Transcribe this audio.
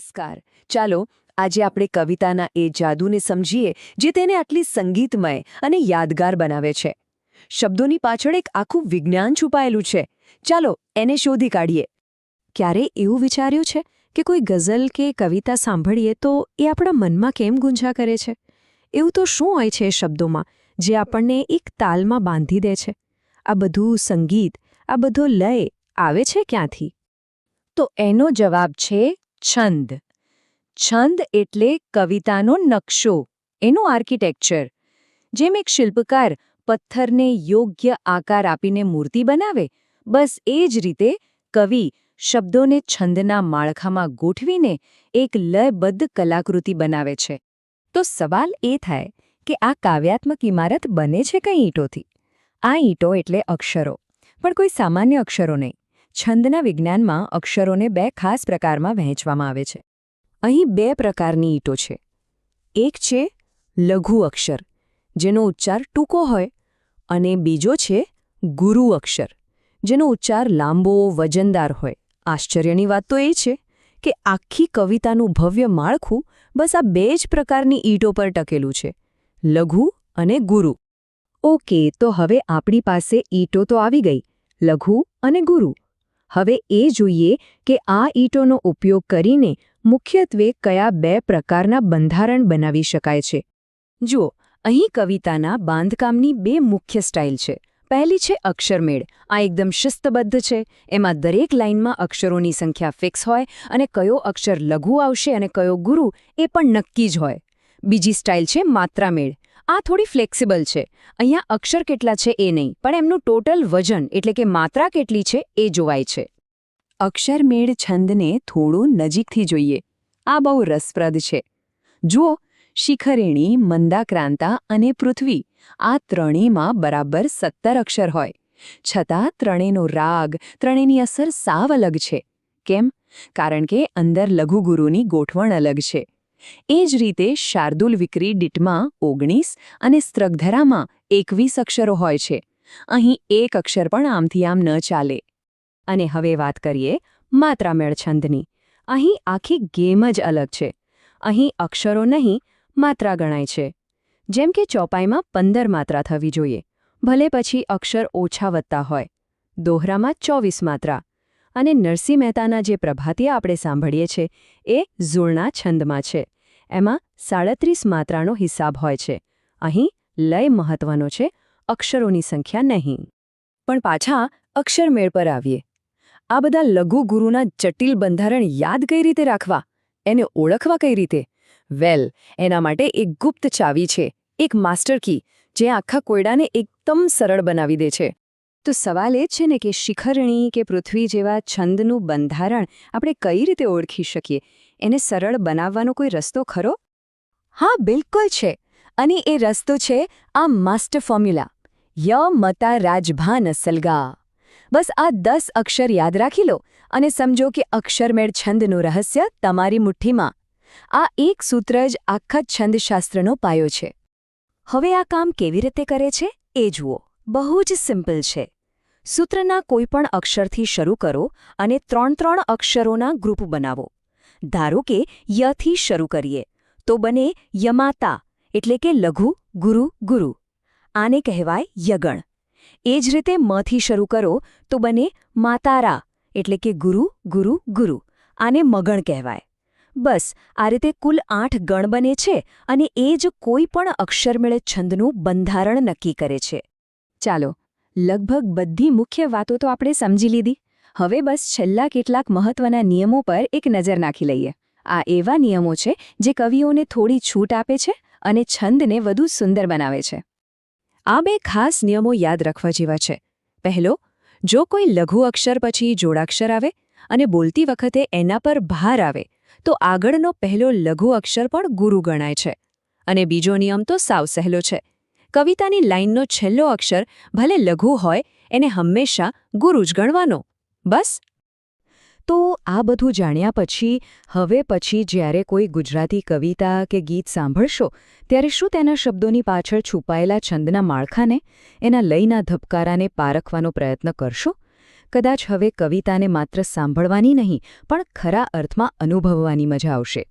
નમસ્કાર. ચાલો આજે આપણે કવિતાના એ જાદુને સમજીએ જે તેને આટલી સંગીતમય અને યાદગાર બનાવે છે. શબ્દોની પાછળ એક આખું વિજ્ઞાન છુપાયેલું છે. ચાલો એને શોધી કાઢીએ. ક્યારે એવું વિચાર્યું છે કે કોઈ ગઝલ કે કવિતા સાંભળીએ તો એ આપણા મનમાં કેમ ગુંજા કરે છે? એવું તો શું હોય છે એ શબ્દોમાં જે આપણને એક તાલમાં બાંધી દે છે? આ બધું સંગીત, આ બધો લય આવે છે ક્યાંથી? તો એનો જવાબ છે છંદ. છંદ એટલે કવિતાનો નકશો, એનું આર્કિટેક્ચર. જેમ એક શિલ્પકાર પથ્થરને યોગ્ય આકાર આપીને મૂર્તિ બનાવે, બસ એ જ રીતે કવિ શબ્દોને છંદના માળખામાં ગોઠવીને એક લયબદ્ધ કલાકૃતિ બનાવે છે. તો સવાલ એ થાય કે આ કાવ્યાત્મક ઇમારત બને છે કઈ ઈંટોથી? આ ઈંટો એટલે અક્ષરો, પણ કોઈ સામાન્ય અક્ષરો નહીં. છંદના વિજ્ઞાનમાં અક્ષરોને બે ખાસ પ્રકારમાં વહેંચવામાં આવે છે. અહીં બે પ્રકારની ઈંટો છે. એક છે લઘુ અક્ષર, જેનો ઉચ્ચાર ટૂંકો હોય, અને બીજો છે ગુરુ અક્ષર, જેનો ઉચ્ચાર લાંબો, વજનદાર હોય. આશ્ચર્યની વાત તો એ છે કે આખી કવિતાનું ભવ્ય માળખું બસ આ બે જ પ્રકારની ઈંટો પર ટકેલું છે, લઘુ અને ગુરુ. ઓકે, તો હવે આપણી પાસે ઈંટો તો આવી ગઈ, લઘુ અને ગુરુ. હવે એ જોઈએ કે આ ઈંટોનો ઉપયોગ કરીને મુખ્યત્વે કયા બે પ્રકારના બંધારણ બનાવી શકાય છે. જુઓ, અહીં કવિતાના બાંધકામની બે મુખ્ય સ્ટાઇલ છે. પહેલી છે અક્ષરમેળ. આ એકદમ શિસ્તબદ્ધ છે. એમાં દરેક લાઇનમાં અક્ષરોની સંખ્યા ફિક્સ હોય અને કયો અક્ષર લઘુ આવશે અને કયો ગુરુ એ પણ નક્કી જ હોય. બીજી સ્ટાઇલ છે માત્રામેળ. આ થોડી ફ્લેક્સિબલ છે. અહીંયા અક્ષર કેટલા છે એ નહીં, પણ એમનું ટોટલ વજન એટલે કે માત્રા કેટલી છે એ જોવાય છે. અક્ષરમેળ છંદને થોડું નજીકથી જોઈએ. આ બહુ રસપ્રદ છે. જુઓ, શિખરિણી, મંદાક્રાંતા અને પૃથ્વી, આ ત્રણેયમાં બરાબર 17 અક્ષર હોય. છતાં ત્રણેયનો રાગ, ત્રણેયની અસર સાવ અલગ છે. કેમ? કારણ કે અંદર લઘુ ગુરુની ગોઠવણ અલગ છે. એ જ રીતે શાર્દુલ વિક્રી ડીટમાં 19 અને સ્ત્રગધરામાં 21 અક્ષરો હોય છે. અહીં એક અક્ષર પણ આમથી આમ ન ચાલે. અને હવે વાત કરીએ માત્રામેળ છંદની. અહીં આખી ગેમ જ અલગ છે. અહીં અક્ષરો નહીં, માત્રા ગણાય છે. જેમ કે ચોપાઈમાં 15 માત્રા થવી જોઈએ, ભલે પછી અક્ષર ઓછા વધતા હોય. દોહરામાં 24 માત્રા. અને નરસિંહ મહેતાના જે પ્રભાતિયા આપણે સાંભળીએ છીએ એ ઝૂળના છંદમાં છે. એમાં 37 માત્રાનો હિસાબ હોય છે. અહીં લય મહત્વનો છે, અક્ષરોની સંખ્યા નહીં. પણ પાછા અક્ષરમેળ પર આવીએ. આ બધા લઘુ ગુરુના જટિલ બંધારણ યાદ કઈ રીતે રાખવા? એને ઓળખવા કઈ રીતે? વેલ, એના માટે એક ગુપ્ત ચાવી છે, એક માસ્ટર કી, જે આખા કોયડાને એકદમ સરળ બનાવી દે છે. તો સવાલ એ છે ને કે શિખરણી કે પૃથ્વી જેવા છંદનું બંધારણ આપણે કઈ રીતે ઓળખી શકીએ? એને સરળ બનાવવાનો કોઈ રસ્તો ખરો? હા, બિલકુલ છે. અને એ રસ્તો છે આ માસ્ટર ફોર્મ્યુલા, ય મતા રાજભાન સલગા. બસ આ 10 અક્ષર યાદ રાખી લો અને સમજો કે અક્ષરમેળ છંદનું રહસ્ય તમારી મુઠ્ઠીમાં. આ એક સૂત્ર જ આખા છંદશાસ્ત્રનો પાયો છે. હવે આ કામ કેવી રીતે કરે છે એ જુઓ. બહુ જ સિમ્પલ છે. સૂત્રના કોઈપણ અક્ષરથી શરૂ કરો અને 3 અક્ષરોના ગ્રુપ બનાવો. ધારો કે યથી શરૂ કરીએ તો બને યમાતા, એટલે કે લઘુ, ગુરુ, ગુરુ. આને કહેવાય યગણ. એ જ રીતે મથી શરૂ કરો તો બને માતારા, એટલે કે ગુરુ, ગુરુ, ગુરુ. આને મગણ કહેવાય. બસ આ રીતે કુલ 8 ગણ બને છે અને એ જ કોઈ પણ અક્ષરમેળ છંદનું બંધારણ નક્કી કરે છે. ચાલો, લગભગ બધી મુખ્ય વાતો તો આપણે સમજી લીધી. હવે બસ છેલ્લા કેટલાક મહત્વના નિયમો પર એક નજર નાખી લઈએ. આ એવા નિયમો છે જે કવિઓને થોડી છૂટ આપે છે અને છંદને વધુ સુંદર બનાવે છે. આ બે ખાસ નિયમો યાદ રાખવા જેવા છે. પહેલો, જો કોઈ લઘુ અક્ષર પછી જોડાક્ષર આવે અને બોલતી વખતે એના પર ભાર આવે તો આગળનો પહેલો લઘુ અક્ષર પણ ગુરુ ગણાય છે. અને બીજો નિયમ તો સાવ સહેલો છે. કવિતાની લાઇનનો છેલ્લો અક્ષર ભલે લઘુ હોય, એને હંમેશા ગુરુ જ ગણવાનો. બસ. તો આ બધું જાણ્યા પછી જ્યારે કોઈ ગુજરાતી કવિતા કે ગીત સાંભળશો ત્યારે શું તેના શબ્દોની પાછળ છુપાયેલા છંદના માળખાને, એના લયના ધબકારાને પારખવાનો પ્રયત્ન કરશો? કદાચ હવે કવિતાને માત્ર સાંભળવાની નહીં પણ ખરા અર્થમાં અનુભવવાની મજા આવશે.